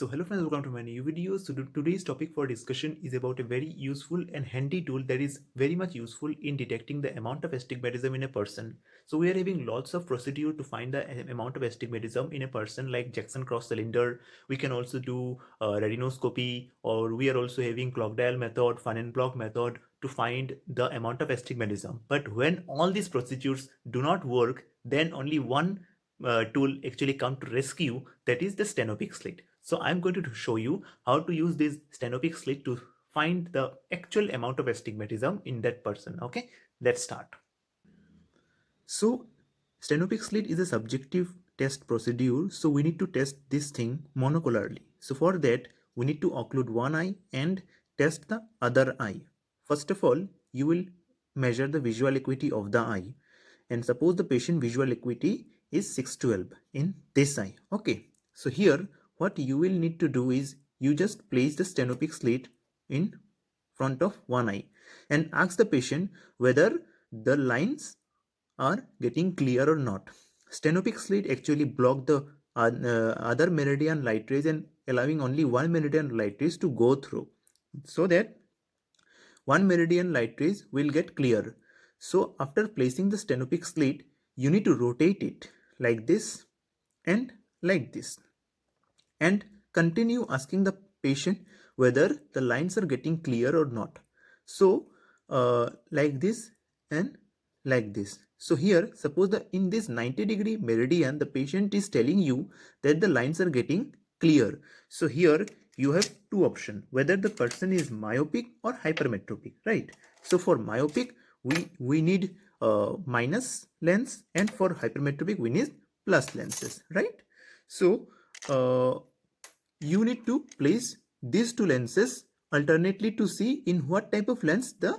So hello friends, welcome to my new video. So today's topic for discussion is about a very useful and handy tool that is very much useful in detecting the amount of astigmatism in a person. So we are having lots of procedure to find the amount of astigmatism in a person, like Jackson cross cylinder. We can also do retinoscopy, or we are also having Clock-Dial method, Fun-and-Block method to find the amount of astigmatism. But when all these procedures do not work, then only one tool actually come to rescue, that is the Stenopic slit. So I'm going to show you how to use this Stenopic slit to find the actual amount of astigmatism in that person. Okay, let's start. So Stenopic slit is a subjective test procedure, so we need to test this thing monocularly. So for that we need to occlude one eye and test the other eye. First of all, you will measure the visual acuity of the eye, and suppose the patient visual acuity is 612 in this eye. Okay, so here what you will need to do is you just place the Stenopic slit in front of one eye and ask the patient whether the lines are getting clear or not. Stenopic slit actually block the other meridian light rays and allowing only one meridian light rays to go through, so that one meridian light rays will get clear. So after placing the Stenopic slit, you need to rotate it like this and like this, and continue asking the patient whether the lines are getting clear or not. So like this and like this. So here suppose that in this 90-degree meridian the patient is telling you that the lines are getting clear. So here you have two options, whether the person is myopic or hypermetropic, right? So for myopic we need minus lens, and for hypermetropic we need plus lenses, right? So you need to place these two lenses alternately to see in what type of lens the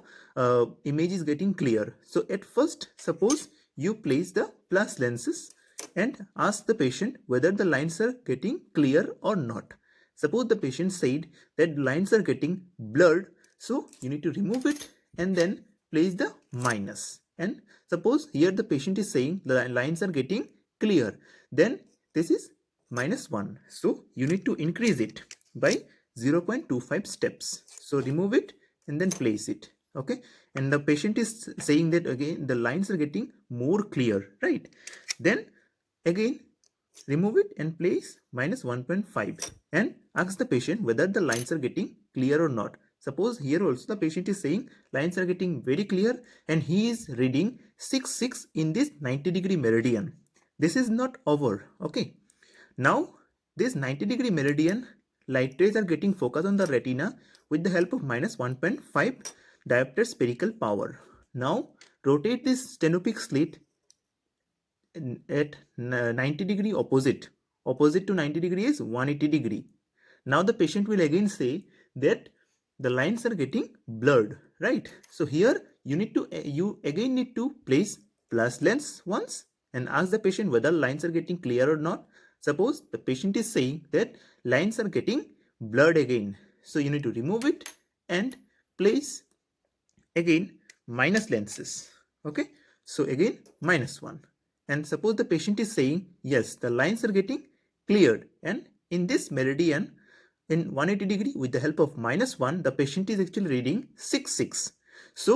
image is getting clear. So at first, suppose you place the plus lenses and ask the patient whether the lines are getting clear or not. Suppose the patient said that lines are getting blurred, so you need to remove it and then place the minus. And suppose here the patient is saying the lines are getting clear, then this is -1. So you need to increase it by 0.25 steps. So remove it and then place it. Okay, and the patient is saying that again the lines are getting more clear, right? Then again remove it and place -1.5 and ask the patient whether the lines are getting clear or not. Suppose here also the patient is saying lines are getting very clear and he is reading 6 in this 90-degree meridian. This is not over. Okay, now this 90-degree meridian light rays are getting focused on the retina with the help of -1.5 diopter spherical power. Now rotate this Stenopic slit at 90-degree opposite. Opposite to 90 degree is 180 degree. Now the patient will again say that the lines are getting blurred, right? So here you again need to place plus lens once and ask the patient whether lines are getting clear or not. Suppose the patient is saying that lines are getting blurred again. So you need to remove it and place again minus lenses. Okay, so again -1. And suppose the patient is saying yes, the lines are getting cleared, and in this meridian in 180 degree with the help of -1 the patient is actually reading 6. So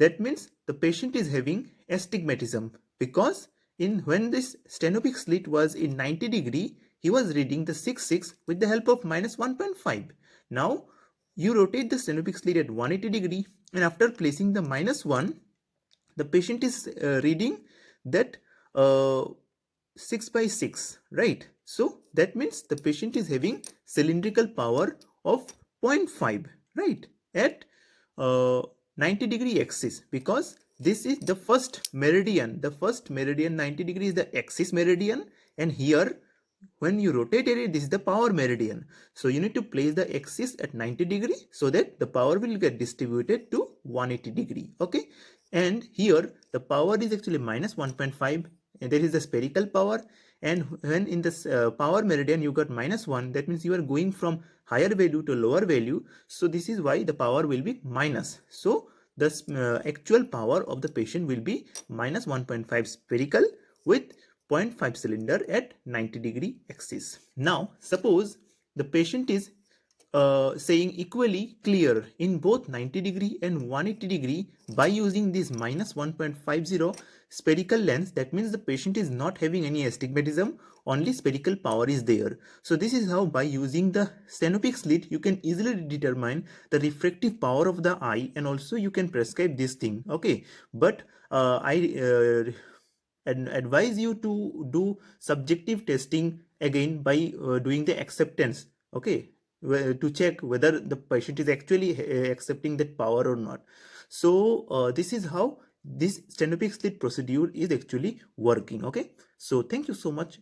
that means the patient is having astigmatism, because in when this Stenopic slit was in 90 degree he was reading the 6 with the help of -1.5. Now you rotate the Stenopic slit at 180 degree, and after placing the -1 the patient is reading that 6/6, right? So that means the patient is having cylindrical power of 0.5, right, at 90-degree axis, because this is the first meridian. The first meridian 90 degree is the axis meridian, and here when you rotate it, this is the power meridian. So you need to place the axis at 90 degree so that the power will get distributed to 180 degree. Okay, and here the power is actually -1.5, and there is the spherical power. And when in this power meridian you got -1, that means you are going from higher value to lower value. So this is why the power will be minus. So the actual power of the patient will be -1.5 spherical with 0.5 cylinder at 90 degree axis. Now suppose the patient is saying equally clear in both 90-degree and 180-degree by using this minus 1.50 spherical lens. That means the patient is not having any astigmatism, only spherical power is there. So this is how, by using the Stenopic slit, you can easily determine the refractive power of the eye, and also you can prescribe this thing. Okay, but I and advise you to do subjective testing again by doing the acceptance. Okay, to check whether the patient is actually accepting that power or not. So this is how this stenopic slit procedure is actually working. Okay, so thank you so much.